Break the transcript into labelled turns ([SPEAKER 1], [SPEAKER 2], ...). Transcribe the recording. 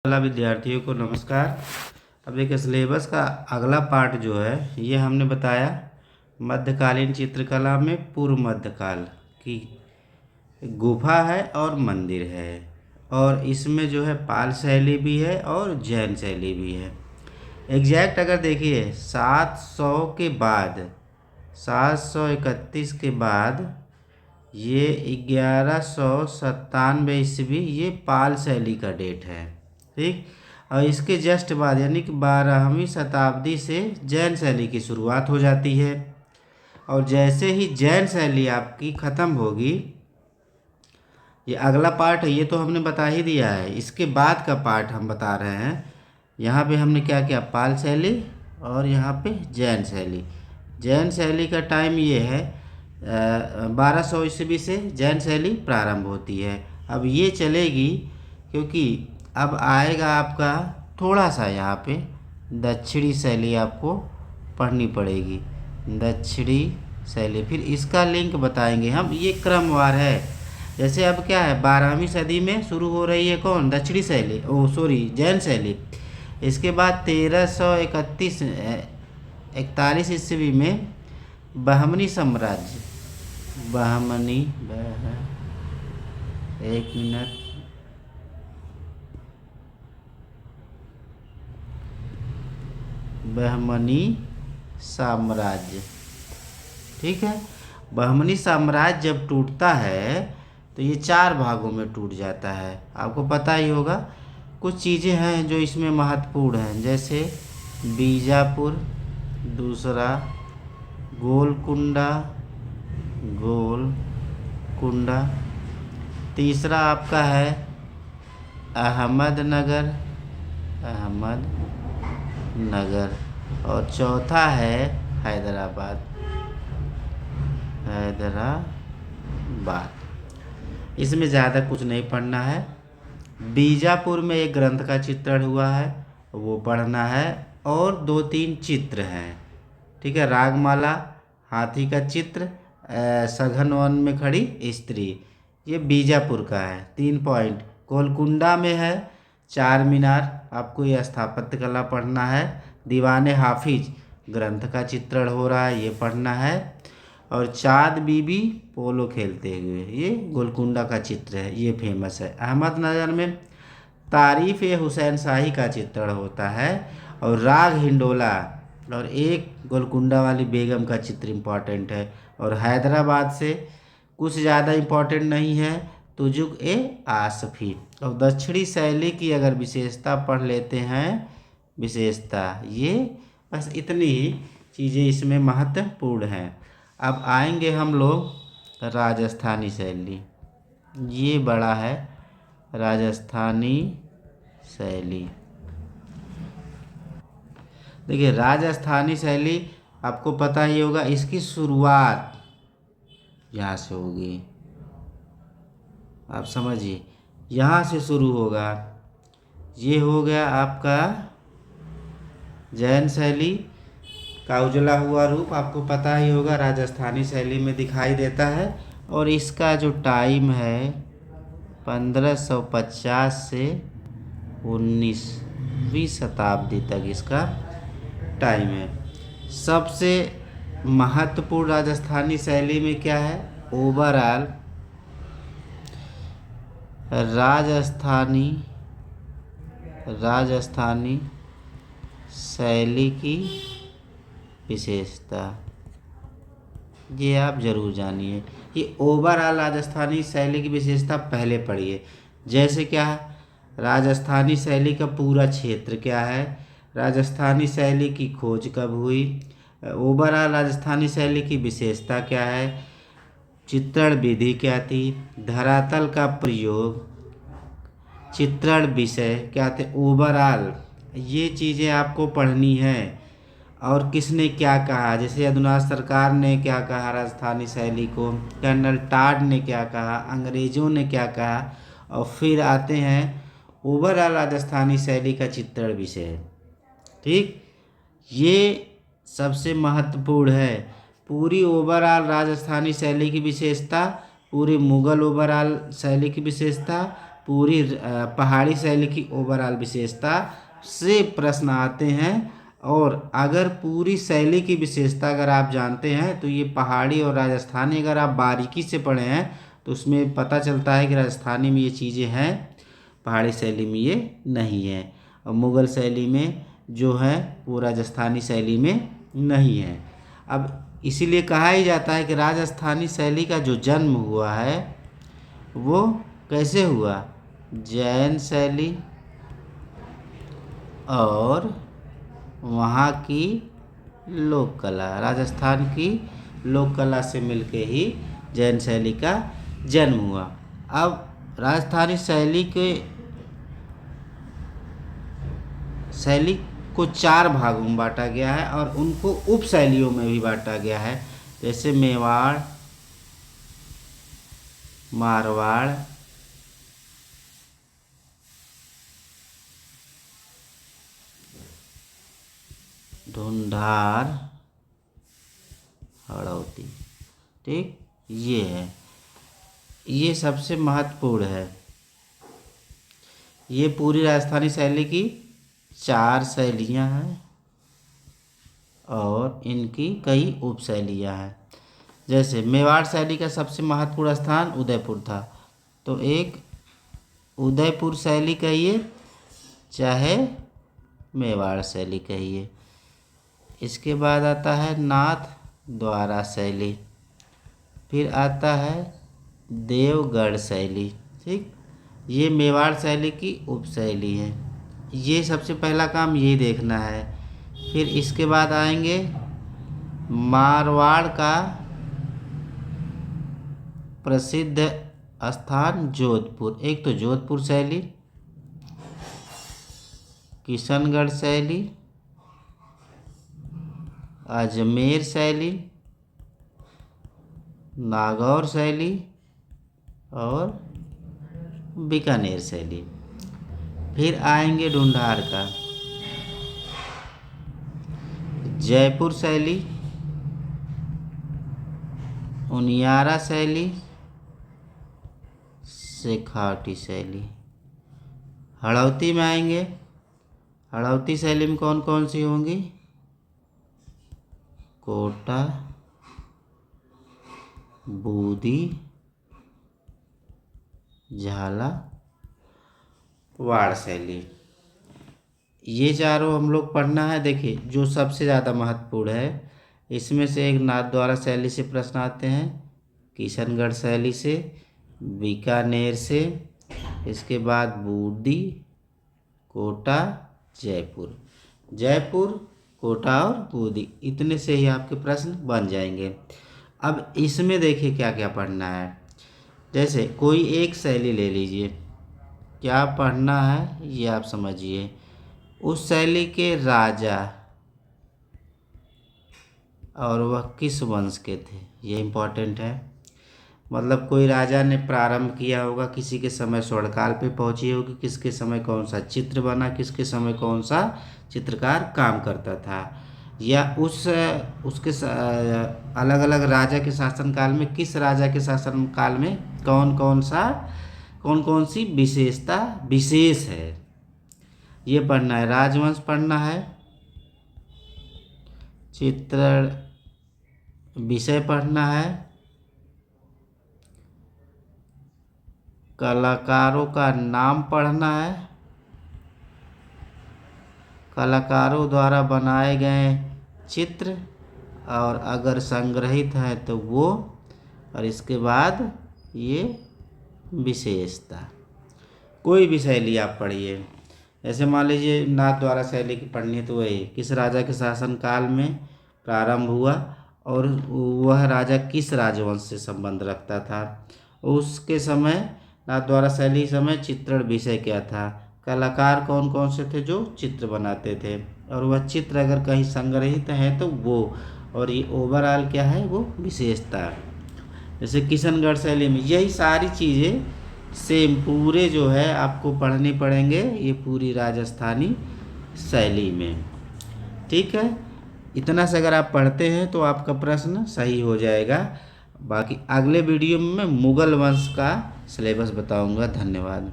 [SPEAKER 1] वाला विद्यार्थियों को नमस्कार। अब एक सिलेबस का अगला पार्ट जो है ये हमने बताया मध्यकालीन चित्रकला में पूर्व मध्यकाल की गुफा है और मंदिर है, और इसमें जो है पाल शैली भी है और जैन शैली भी है। एग्जैक्ट अगर देखिए 731 के बाद ये 1197 ईस्वी ये पाल शैली का डेट है। ठीक, और इसके जस्ट बाद यानी कि 12वीं शताब्दी से जैन शैली की शुरुआत हो जाती है। और जैसे ही जैन शैली आपकी ख़त्म होगी, ये अगला पार्ट है, ये तो हमने बता ही दिया है, इसके बाद का पार्ट हम बता रहे हैं। यहाँ पे हमने क्या किया, पाल शैली और यहाँ पे जैन शैली। जैन शैली का टाइम ये है 1200 ईस्वी से जैन शैली प्रारंभ होती है। अब ये चलेगी क्योंकि अब आएगा आपका थोड़ा सा यहाँ पे दक्षिणी शैली आपको पढ़नी पड़ेगी, दक्षिणी शैली। फिर इसका लिंक बताएंगे हम, ये क्रमवार है। जैसे अब क्या है, 12वीं सदी में शुरू हो रही है कौन, दक्षिणी शैली, जैन शैली। इसके बाद 1341 ईस्वी में बहमनी साम्राज्य, एक मिनट, बहमनी साम्राज्य। ठीक है, बहमनी साम्राज्य जब टूटता है तो ये 4 भागों में टूट जाता है। आपको पता ही होगा, कुछ चीज़ें हैं जो इसमें महत्वपूर्ण हैं, जैसे बीजापुर, दूसरा गोलकुंडा, तीसरा आपका है अहमदनगर, और चौथा है हैदराबाद। इसमें ज़्यादा कुछ नहीं पढ़ना है। बीजापुर में एक ग्रंथ का चित्रण हुआ है, वो पढ़ना है, और 2-3 चित्र हैं। ठीक है, रागमाला, हाथी का चित्र, सघन वन में खड़ी स्त्री, ये बीजापुर का है। 3 पॉइंट। गोलकुंडा में है 4 मीनार, आपको ये स्थापत्य कला पढ़ना है। दीवाने हाफिज ग्रंथ का चित्रण हो रहा है, ये पढ़ना है। और चाँद बीबी पोलो खेलते हुए, ये गोलकुंडा का चित्र है, ये फेमस है। अहमदनगर में तारीफ ए हुसैन शाही का चित्रण होता है, और राग हिंडोला और एक गोलकुंडा वाली बेगम का चित्र इम्पॉर्टेंट है। और हैदराबाद से कुछ ज़्यादा इम्पॉर्टेंट नहीं है, तुजुक ए आसफी। और दक्षिणी शैली की अगर विशेषता पढ़ लेते हैं, विशेषता ये बस इतनी ही चीज़ें इसमें महत्वपूर्ण हैं। अब आएंगे हम लोग राजस्थानी शैली, ये बड़ा है राजस्थानी शैली। देखिए राजस्थानी शैली आपको पता ही होगा, इसकी शुरुआत यहाँ से होगी, आप समझिए, यहाँ से शुरू होगा। ये हो गया आपका जैन शैली का उजला हुआ रूप, आपको पता ही होगा राजस्थानी शैली में दिखाई देता है। और इसका जो टाइम है 1550 से 19वीं शताब्दी तक इसका टाइम है। सबसे महत्वपूर्ण राजस्थानी शैली में क्या है, ओवरऑल राजस्थानी शैली की विशेषता, ये आप जरूर जानिए। ये ओवरऑल राजस्थानी शैली की विशेषता पहले पढ़िए। जैसे क्या है, राजस्थानी शैली का पूरा क्षेत्र क्या है, राजस्थानी शैली की खोज कब हुई, ओवरऑल राजस्थानी शैली की विशेषता क्या है, चित्रण विधि क्या थी, धरातल का प्रयोग, चित्रण विषय क्या थे, ओवरऑल ये चीज़ें आपको पढ़नी है। और किसने क्या कहा, जैसे यदुनाथ सरकार ने क्या कहा राजस्थानी शैली को, कर्नल टाड ने क्या कहा, अंग्रेज़ों ने क्या कहा, और फिर आते हैं ओवरऑल राजस्थानी शैली का चित्रण विषय। ठीक, ये सबसे महत्वपूर्ण है। पूरी ओवरऑल राजस्थानी शैली की विशेषता, पूरी मुगल ओवरऑल शैली की विशेषता, पूरी पहाड़ी शैली की ओवरऑल विशेषता से प्रश्न आते हैं। और अगर पूरी शैली की विशेषता अगर आप जानते हैं तो ये पहाड़ी और राजस्थानी अगर आप बारीकी से पढ़े हैं तो उसमें पता चलता है कि राजस्थानी में ये चीज़ें हैं, पहाड़ी शैली में ये नहीं है। और मुग़ल शैली में जो है वो राजस्थानी शैली में नहीं है। अब इसीलिए कहा ही जाता है कि राजस्थानी शैली का जो जन्म हुआ है वो कैसे हुआ, जैन शैली और वहाँ की लोक कला, राजस्थान की लोक कला से मिलके ही जैन शैली का जन्म हुआ। अब राजस्थानी शैली को 4 भागों में बांटा गया है और उनको उप शैलियों में भी बांटा गया है, जैसे मेवाड़, मारवाड़, ढूंढार, हड़ौती। ठीक, ये है, ये सबसे महत्वपूर्ण है। ये पूरी राजस्थानी शैली की 4 शैलियाँ हैं और इनकी कई उप शैलियाँ हैं। जैसे मेवाड़ शैली का सबसे महत्वपूर्ण स्थान उदयपुर था, तो एक उदयपुर शैली कहिए चाहे मेवाड़ शैली कहिए। इसके बाद आता है नाथ द्वारा शैली, फिर आता है देवगढ़ शैली। ठीक, ये मेवाड़ शैली की उप शैली है। ये सबसे पहला काम ये देखना है। फिर इसके बाद आएंगे मारवाड़ का प्रसिद्ध स्थान जोधपुर। एक तो जोधपुर शैली, किशनगढ़ शैली, अजमेर शैली, नागौर शैली और बीकानेर शैली। फिर आएंगे ढूंढार का जयपुर शैली, उनियारा शैली, शेखावटी शैली। हड़ौती में आएंगे, हड़ौती शैली में कौन कौन सी होंगी, कोटा, बूदी, झाला, वाड़ शैली। ये चारों हम लोग पढ़ना है। देखिए जो सबसे ज़्यादा महत्वपूर्ण है इसमें से एक नाथ द्वारा शैली से प्रश्न आते हैं, किशनगढ़ शैली से, बीकानेर से, इसके बाद बूदी, कोटा, जयपुर। जयपुर, कोटा और बूदी, इतने से ही आपके प्रश्न बन जाएंगे। अब इसमें देखिए क्या क्या पढ़ना है। जैसे कोई एक शैली ले लीजिए, क्या पढ़ना है ये आप समझिए। उस शैली के राजा और वह किस वंश के थे, ये इम्पोर्टेंट है। मतलब कोई राजा ने प्रारंभ किया होगा, किसी के समय स्वर्णकाल पे पहुंची होगी, किसके समय कौन सा चित्र बना, किसके समय कौन सा चित्रकार काम करता था, या उसके अलग अलग राजा के शासनकाल में किस राजा के शासनकाल में कौन कौन सी विशेषता विशेष है, ये पढ़ना है। राजवंश पढ़ना है, चित्रण विषय पढ़ना है, कलाकारों का नाम पढ़ना है, कलाकारों द्वारा बनाए गए चित्र और अगर संग्रहित है तो वो, और इसके बाद ये विशेषता। कोई भी शैली आप पढ़िए। जैसे मान लीजिए नाथ द्वारा शैली की पढ़नी है तो वही किस राजा के शासनकाल में प्रारंभ हुआ और वह राजा किस राजवंश से संबंध रखता था, उसके समय नाथ द्वारा शैली समय चित्रण विषय क्या था, कलाकार कौन कौन से थे जो चित्र बनाते थे, और वह चित्र अगर कहीं संग्रहित है तो वो, और ये ओवरऑल क्या है वो विशेषता। जैसे किशनगढ़ शैली में यही सारी चीज़ें सेम पूरे जो है आपको पढ़ने पड़ेंगे ये पूरी राजस्थानी शैली में। ठीक है, इतना से अगर आप पढ़ते हैं तो आपका प्रश्न सही हो जाएगा। बाकी अगले वीडियो में मैं मुग़ल वंश का सिलेबस बताऊंगा। धन्यवाद।